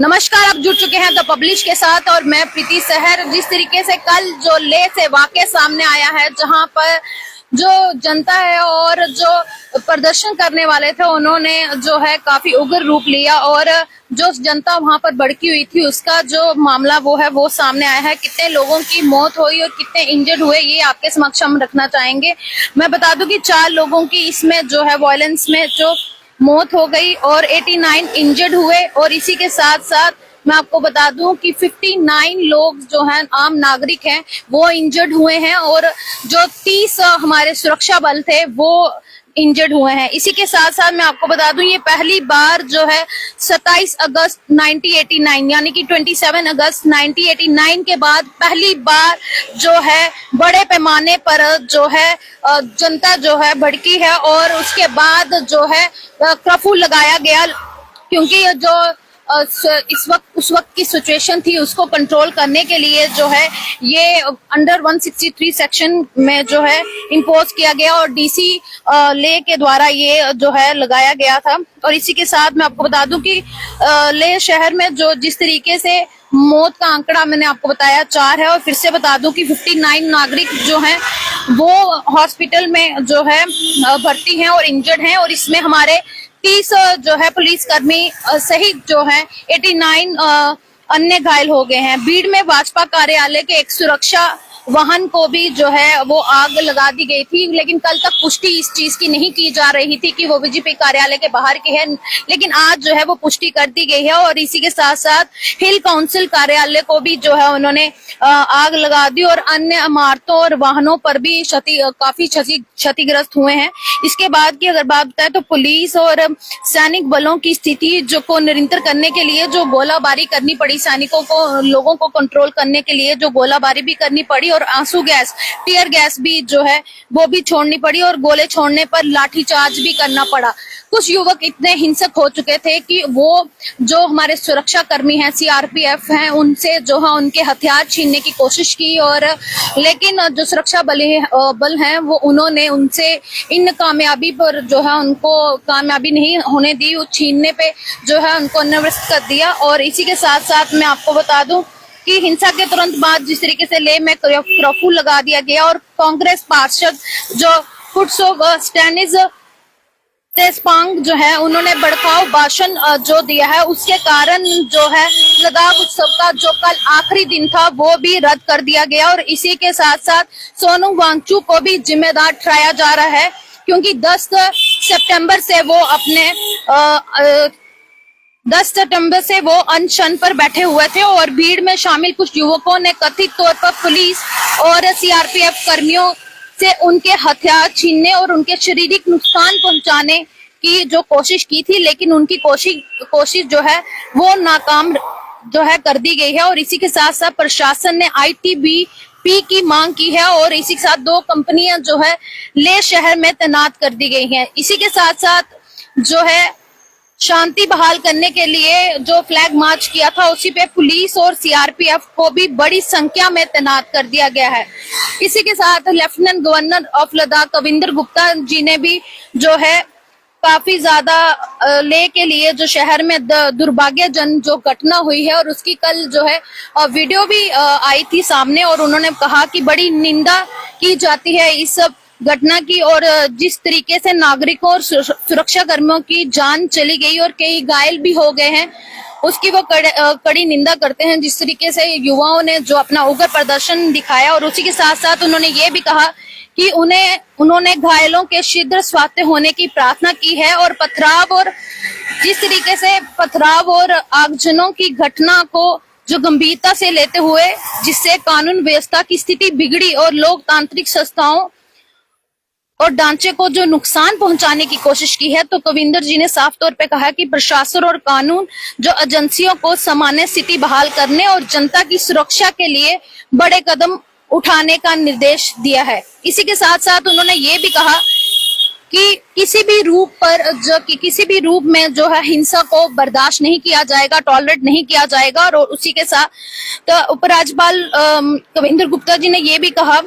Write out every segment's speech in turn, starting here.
नमस्कार, आप जुड़ चुके हैं द पब्लिश के साथ और मैं प्रीति सहर। जिस तरीके से कल जो ले से वाकया सामने आया है, जहां पर जो जनता है और जो प्रदर्शन करने वाले थे उन्होंने जो है काफी उग्र रूप लिया और जो जनता वहां पर भड़की हुई थी उसका जो मामला वो सामने आया है। कितने लोगों की मौत हुई और कितने इंजर्ड हुए ये आपके समक्ष हम रखना चाहेंगे। मैं बता दूं कि 4 लोगों की इसमें जो है वायलेंस में जो मौत हो गई और 89 इंजर्ड हुए और इसी के साथ साथ मैं आपको बता दूं कि 59 लोग जो हैं आम नागरिक हैं वो इंजर्ड हुए हैं और जो 30 हमारे सुरक्षा बल थे वो इंजर्ड हुए हैं। इसी के साथ साथ मैं आपको बता दूं ये पहली बार जो है 27 अगस्त 1989 यानी कि 27 अगस्त 1989 के बाद पहली बार जो है बड़े पैमाने पर जो है जनता जो है भड़की है और उसके बाद जो है कर्फ्यू लगाया गया, क्योंकि जो उस वक्त की सिचुएशन थी उसको कंट्रोल करने के लिए जो है ये अंडर 163 सेक्शन में जो है इम्पोज किया गया और डीसी ले के द्वारा ये जो है लगाया गया था। और इसी के साथ मैं आपको बता दूं कि ले शहर में जो जिस तरीके से मौत का आंकड़ा मैंने आपको बताया 4 है और फिर से बता दूं कि 59 नागरिक जो हैं वो हॉस्पिटल में जो है भर्ती हैं और इंजर्ड हैं और इसमें हमारे 30 जो है पुलिसकर्मी सहित जो है 89 अन्य घायल हो गए हैं। भीड़ में भाजपा कार्यालय के एक सुरक्षा वाहन को भी जो है वो आग लगा दी गई थी, लेकिन कल तक पुष्टि इस चीज की नहीं की जा रही थी कि वो बीजेपी कार्यालय के बाहर की है, लेकिन आज जो है वो पुष्टि कर दी गई है। और इसी के साथ साथ हिल काउंसिल कार्यालय को भी जो है उन्होंने आग लगा दी और अन्य इमारतों और वाहनों पर भी काफी क्षतिग्रस्त हुए हैं। इसके बाद की अगर बात बताए तो पुलिस और सैनिक बलों की स्थिति जो को निरंतर करने के लिए जो गोलाबारी करनी पड़ी, सैनिकों को लोगों को कंट्रोल करने के लिए जो गोलाबारी भी करनी पड़ी और आंसू गैस टीयर गैस भी जो है वो भी छोड़नी पड़ी और गोले छोड़ने पर लाठीचार्ज भी करना पड़ा। कुछ युवक इतने हिंसक हो चुके थे कि वो जो हमारे सुरक्षा कर्मी हैं सीआरपीएफ हैं उनसे जो है उनके हथियार छीनने की कोशिश की और लेकिन जो सुरक्षा बल हैं वो उन्होंने उनसे इन कामयाबी पर जो है उनको कामयाबी नहीं होने दी, वो छीनने पे जो है उनको निवृत्त कर दिया। और इसी के साथ साथ मैं आपको बता दूं कि हिंसा के तुरंत बाद जिस तरीके से ले में कर्फ्यू लगा दिया गया और कांग्रेस पार्षद जो फुटसो स्टैनिस तेजपांग जो है उन्होंने भड़काऊ भाषण जो दिया है उसके कारण जो है लगाव उत्सव का जो कल आखिरी दिन था वो भी रद्द कर दिया गया। और इसी के साथ साथ सोनू वांगचुक को भी जिम्मेदार ठहराया जा रहा है, क्योंकि 10 सितंबर से वो अपने 10 सितंबर से वो अनशन पर बैठे हुए थे और भीड़ में शामिल कुछ युवकों ने कथित तौर पर पुलिस और सीआरपीएफ कर्मियों से उनके हथियार छीनने और उनके शारीरिक नुकसान पहुंचाने की जो कोशिश की थी, लेकिन उनकी कोशिश जो है वो नाकाम जो है कर दी गई है। और इसी के साथ साथ प्रशासन ने आईटीबीपी की मांग की है और इसी के साथ 2 कंपनियां जो है ले शहर में तैनात कर दी गई हैं। इसी के साथ साथ जो है शांति बहाल करने के लिए जो फ्लैग मार्च किया था उसी पे पुलिस और सीआरपीएफ को भी बड़ी संख्या में तैनात कर दिया गया है। इसी के साथ lieutenant governor of Ladakh Kavinder Gupta ji ने भी जो है काफी ज्यादा ले के लिए जो शहर में दुर्भाग्यजनक जो घटना हुई है और उसकी कल जो है वीडियो भी आई थी सामने और उन्होंने कहा कि बड़ी निंदा की जाती है इस घटना की और जिस तरीके से नागरिकों और सुरक्षा कर्मियों की जान चली गई और कई घायल भी हो गए हैं उसकी वो कड़ी निंदा करते हैं, जिस तरीके से युवाओं ने जो अपना उग्र प्रदर्शन दिखाया। और उसी के साथ साथ उन्होंने ये भी कहा कि उन्होंने घायलों के शीघ्र स्वास्थ्य होने की प्रार्थना की है और पथराव और जिस तरीके से पथराव और आगजनों की घटना को जो गंभीरता से लेते हुए जिससे कानून व्यवस्था की स्थिति बिगड़ी और लोकतांत्रिक संस्थाओं और ढांचे को जो नुकसान पहुंचाने की कोशिश की है, तो कविंदर जी ने साफ तौर पे कहा कि प्रशासन और कानून जो एजेंसियों को सामान्य स्थिति बहाल करने और जनता की सुरक्षा के लिए बड़े कदम उठाने का निर्देश दिया है। इसी के साथ साथ उन्होंने ये भी कहा कि किसी भी रूप में जो है हिंसा को बर्दाश्त नहीं किया जाएगा, टॉलरेट नहीं किया जाएगा। और उसी के साथ तो उपराज्यपाल कविंदर गुप्ता जी ने ये भी कहा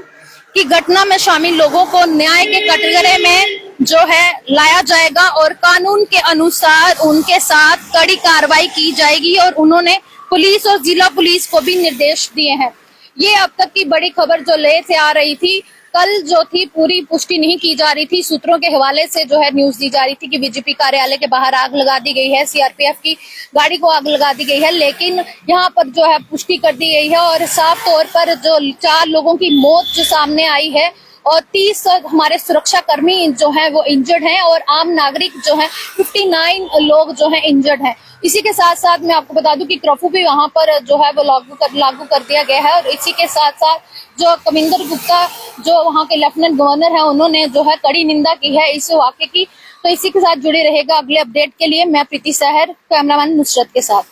कि घटना में शामिल लोगों को न्याय के कटघरे में जो है लाया जाएगा और कानून के अनुसार उनके साथ कड़ी कार्रवाई की जाएगी। और उन्होंने पुलिस और जिला पुलिस को भी निर्देश दिए हैं। ये अब तक की बड़ी खबर जो लेह से आ रही थी, कल जो थी पूरी पुष्टि नहीं की जा रही थी। सूत्रों के हवाले से जो है न्यूज दी जा रही थी कि बीजेपी कार्यालय के बाहर आग लगा दी गई है, सीआरपीएफ की गाड़ी को आग लगा दी गई है, लेकिन यहाँ पर जो है पुष्टि कर दी गई है और साफ तौर पर जो 4 लोगों की मौत जो सामने आई है और 30 हमारे सुरक्षा कर्मी जो हैं वो इंजर्ड हैं और आम नागरिक जो हैं 59 लोग जो हैं इंजर्ड हैं। इसी के साथ साथ मैं आपको बता दूं कि कर्फ्यू भी वहां पर जो है वो लागू कर दिया गया है। और इसी के साथ साथ जो कविंदर गुप्ता जो वहां के लेफ्टिनेंट गवर्नर है, उन्होंने जो है कड़ी निंदा की है इस वाकये की। तो इसी के साथ जुड़े रहेगा अगले अपडेट के लिए। मैं प्रीति सहर, कैमरामैन नुसरत के साथ।